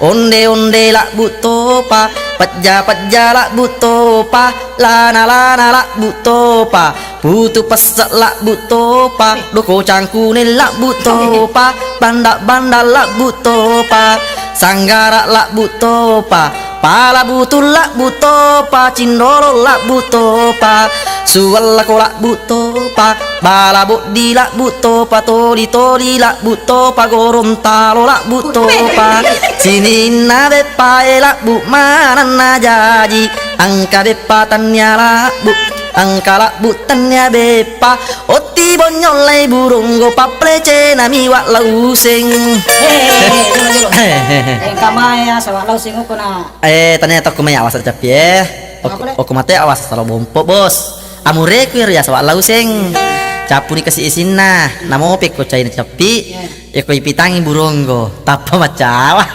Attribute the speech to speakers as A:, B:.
A: onde onde la butopa pajja pajja la butopa lana lana la butopa putu pasak la butopa doko cangkune la butopa banda banda la butopa sanggara la butopa pala butul la butopa cindolo la butopa suwal la kola butopa bala bodi la butopa toli toli la butopa gorontalo la butopa sini na bepa la bu mana na jaji angka bepa tanya la bu angka la bu tanya bepa oti bonyolai burung go paplece nami wa lausing
B: kamaya sawa lausing ko na
A: tanya tok kumaya awas aja ya oku mate awas salo bompo bos amure kuir ya sawa lausing capuri kasih isinna namo peko cair capi ya ko ipitangi burung go tapa macawa